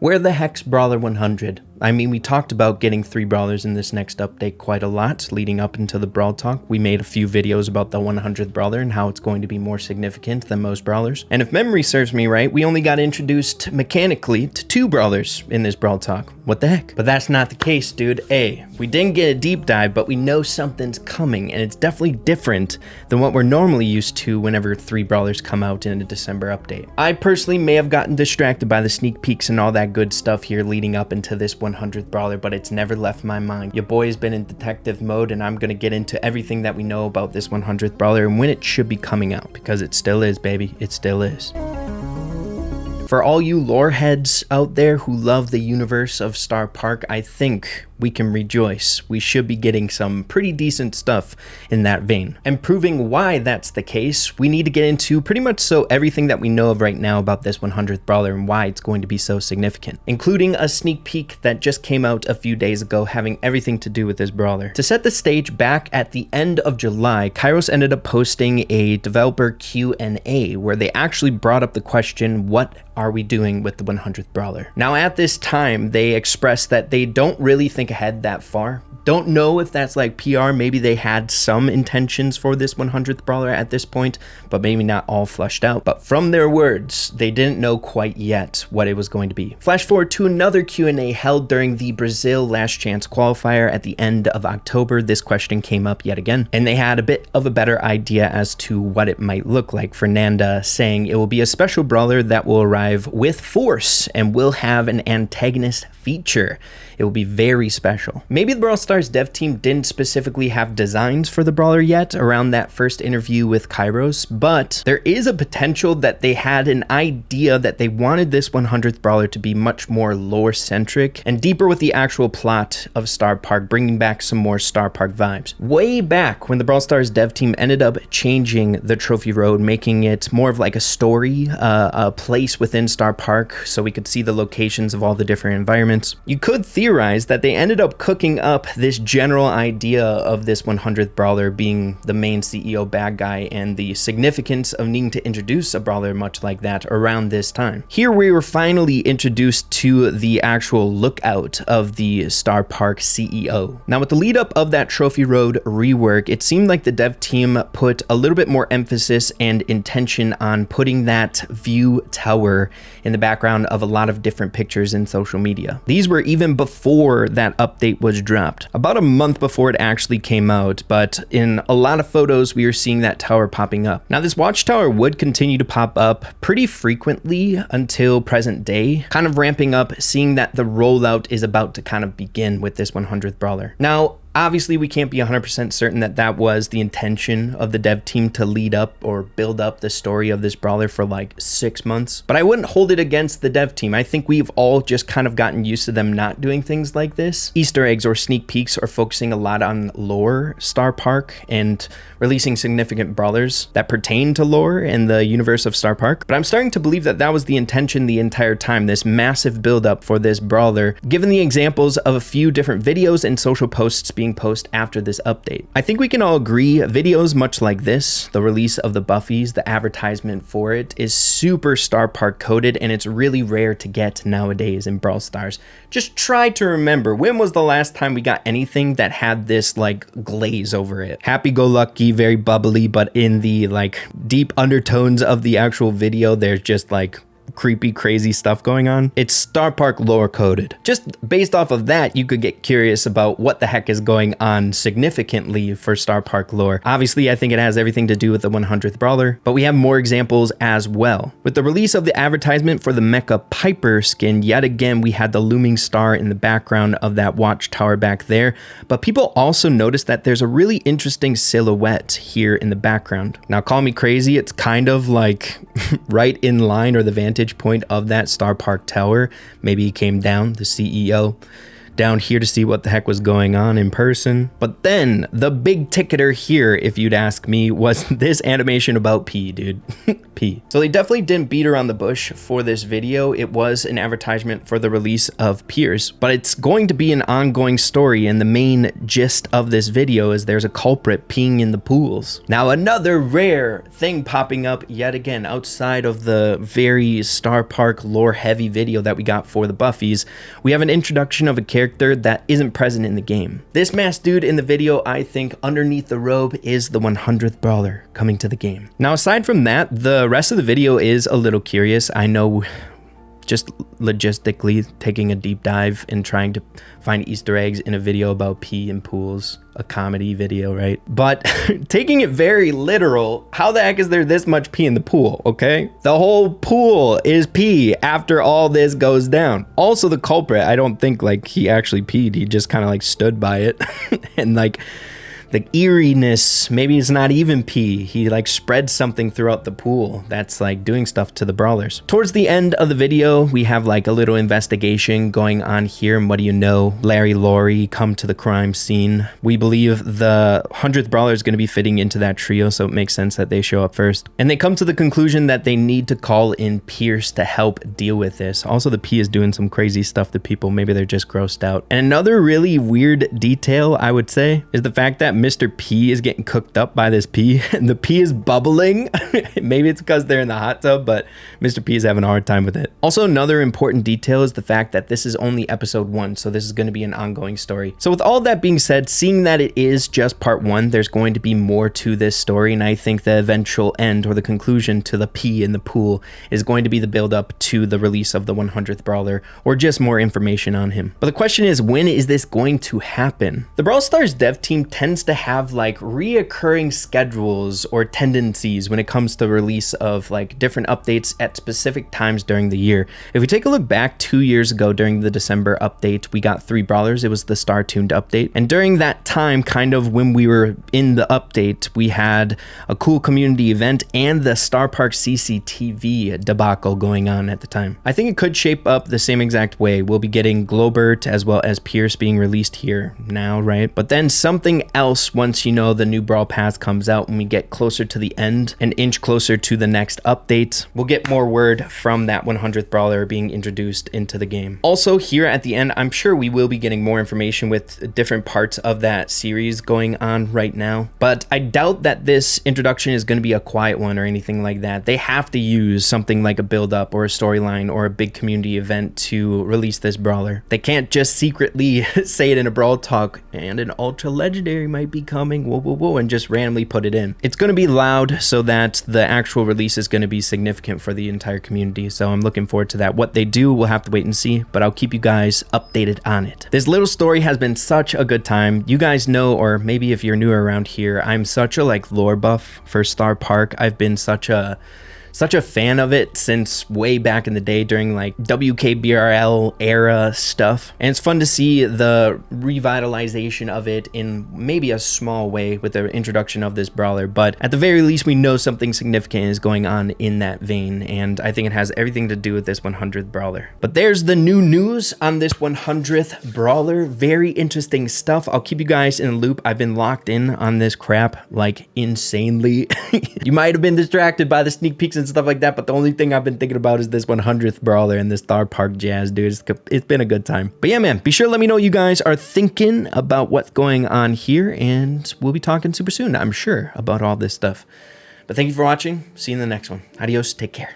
Where the heck's Brawler 100? I mean, we talked about getting 3 Brawlers in this next update quite a lot leading up into the Brawl talk. We made a few videos about the 100th Brawler and how it's going to be more significant than most Brawlers. And if memory serves me right, we only got introduced mechanically to 2 Brawlers in this Brawl talk. What the heck? But that's not the case, dude. We didn't get a deep dive, but we know something's coming, and it's definitely different than what we're normally used to whenever 3 Brawlers come out in a December update. I personally may have gotten distracted by the sneak peeks and all that good stuff here leading up into this 100th Brawler, but it's never left my mind. Your boy has been in detective mode, and I'm gonna get into everything that we know about this 100th Brawler and when it should be coming out, because it still is, baby. It still is. For all you lore heads out there who love the universe of Starr Park, I think we can rejoice. We should be getting some pretty decent stuff in that vein. And proving why that's the case, we need to get into pretty much everything that we know of right now about this 100th Brawler and why it's going to be so significant, including a sneak peek that just came out a few days ago having everything to do with this Brawler. To set the stage, back at the end of July, Kairos ended up posting a developer Q&A where they actually brought up the question, what are we doing with the 100th Brawler? Now at this time, they expressed that they don't really think ahead that far. Don't know if that's like PR, maybe they had some intentions for this 100th Brawler at this point, but maybe not all flushed out. But from their words, they didn't know quite yet what it was going to be. Flash forward to another Q&A held during the Brazil Last Chance qualifier at the end of October. This question came up yet again, and they had a bit of a better idea as to what it might look like. Fernanda saying it will be a special Brawler that will arrive with force and will have an antagonist feature. It will be very special. Maybe the BrawlStar's dev team didn't specifically have designs for the Brawler yet around that first interview with Kairos, but there is a potential that they had an idea that they wanted this 100th Brawler to be much more lore-centric and deeper with the actual plot of Starr Park, bringing back some more Starr Park vibes. Way back when the BrawlStar's dev team ended up changing the Trophy Road, making it more of like a story, a place within Starr Park so we could see the locations of all the different environments. You could theorize that they ended up cooking up this general idea of this 100th Brawler being the main CEO bad guy and the significance of needing to introduce a Brawler much like that around this time. Here we were finally introduced to the actual lookout of the Starr Park CEO. Now with the lead up of that Trophy Road rework, it seemed like the dev team put a little bit more emphasis and intention on putting that view tower in the background of a lot of different pictures in social media. These were even before that update was dropped, about a month before it actually came out, but in a lot of photos we are seeing that tower popping up. Now this watchtower would continue to pop up pretty frequently until present day, kind of ramping up, seeing that the rollout is about to kind of begin with this 100th Brawler. Now obviously, we can't be 100% certain that that was the intention of the dev team to lead up or build up the story of this Brawler for like 6 months, but I wouldn't hold it against the dev team. I think we've all just kind of gotten used to them not doing things like this. Easter eggs or sneak peeks are focusing a lot on lore Starr Park and releasing significant Brawlers that pertain to lore in the universe of Starr Park, but I'm starting to believe that that was the intention the entire time, this massive buildup for this Brawler, given the examples of a few different videos and social posts being posted after this update. I think we can all agree videos much like this, the release of the Buffies, the advertisement for it, is super Starr Park coded, and it's really rare to get nowadays in Brawl Stars. Just try to remember, when was the last time we got anything that had this like glaze over it? Happy-go-lucky, very bubbly, but in the like deep undertones of the actual video, there's just like creepy, crazy stuff going on. It's Starr Park lore coded. Just based off of that, you could get curious about what the heck is going on significantly for Starr Park lore. Obviously, I think it has everything to do with the 100th Brawler, but we have more examples as well. With the release of the advertisement for the Mecha Piper skin, yet again, we had the looming star in the background of that watchtower back there, but people also noticed that there's a really interesting silhouette here in the background. Now, call me crazy, it's kind of like right in line or the vantage point of that Starr Park tower. Maybe he came down, the CEO down here to see what the heck was going on in person. But then the big ticketer here, if you'd ask me, was this animation about P, dude. P. So they definitely didn't beat around the bush for this video. It was an advertisement for the release of Piers, but it's going to be an ongoing story, and the main gist of this video is there's a culprit peeing in the pools. Now, another rare thing popping up yet again outside of the very Starr Park lore heavy video that we got for the Buffies, we have an introduction of a character that isn't present in the game. This masked dude in the video, I think underneath the robe is the 100th Brawler coming to the game. Now, aside from that, the rest of the video is a little curious. I know, just logistically taking a deep dive and trying to find Easter eggs in a video about pee in pools, a comedy video, right? But taking it very literal, how the heck is there this much pee in the pool, okay? The whole pool is pee after all this goes down. Also, the culprit, I don't think like he actually peed. He just kind of like stood by it and like the eeriness, maybe it's not even pee. He like spread something throughout the pool that's like doing stuff to the brawlers. Towards the end of the video, we have like a little investigation going on here. And what do you know? Larry, Lori come to the crime scene. We believe the 100th Brawler is going to be fitting into that trio, so it makes sense that they show up first. And they come to the conclusion that they need to call in Pierce to help deal with this. Also, the P is doing some crazy stuff to people. Maybe they're just grossed out. And another really weird detail, I would say, is the fact that Mr. P is getting cooked up by this P, and the P is bubbling. Maybe it's because they're in the hot tub, but Mr. P is having a hard time with it. Also, another important detail is the fact that this is only episode 1, so this is going to be an ongoing story. So with all that being said, seeing that it is just part 1, there's going to be more to this story, and I think the eventual end or the conclusion to the P in the pool is going to be the build up to the release of the 100th Brawler, or just more information on him. But the question is, when is this going to happen? The Brawl Stars dev team tends to have like reoccurring schedules or tendencies when it comes to release of like different updates at specific times during the year. If we take a look back 2 years ago during the December update, we got 3 Brawlers. It was the Star Tuned update. And during that time, kind of when we were in the update, we had a cool community event and the Starr Park CCTV debacle going on at the time. I think it could shape up the same exact way. We'll be getting Globert as well as Pierce being released here now, right? But then something else once you know the new Brawl Pass comes out, when we get closer to the end, an inch closer to the next update, we'll get more word from that 100th Brawler being introduced into the game. Also, here at the end, I'm sure we will be getting more information with different parts of that series going on right now, but I doubt that this introduction is going to be a quiet one or anything like that. They have to use something like a build-up or a storyline or a big community event to release this Brawler. They can't just secretly say it in a Brawl Talk, and an Ultra Legendary might be coming, whoa, whoa, whoa, and just randomly put it in. It's going to be loud so that the actual release is going to be significant for the entire community, so I'm looking forward to that. What they do, we'll have to wait and see, but I'll keep you guys updated on it. This little story has been such a good time. You guys know, or maybe if you're newer around here, I'm such a like lore buff for Starr Park. I've been such a fan of it since way back in the day during like WKBRL era stuff. And it's fun to see the revitalization of it in maybe a small way with the introduction of this Brawler. But at the very least, we know something significant is going on in that vein. And I think it has everything to do with this 100th Brawler. But there's the new news on this 100th Brawler. Very interesting stuff. I'll keep you guys in the loop. I've been locked in on this crap like insanely. You might have been distracted by the sneak peeks and stuff like that, but the only thing I've been thinking about is this 100th Brawler and this Starr Park jazz, dude. It's been a good time. But yeah, man, be sure to let me know what you guys are thinking about what's going on here, and we'll be talking super soon, I'm sure, about all this stuff. But thank you for watching. See you in the next one. Adios. Take care.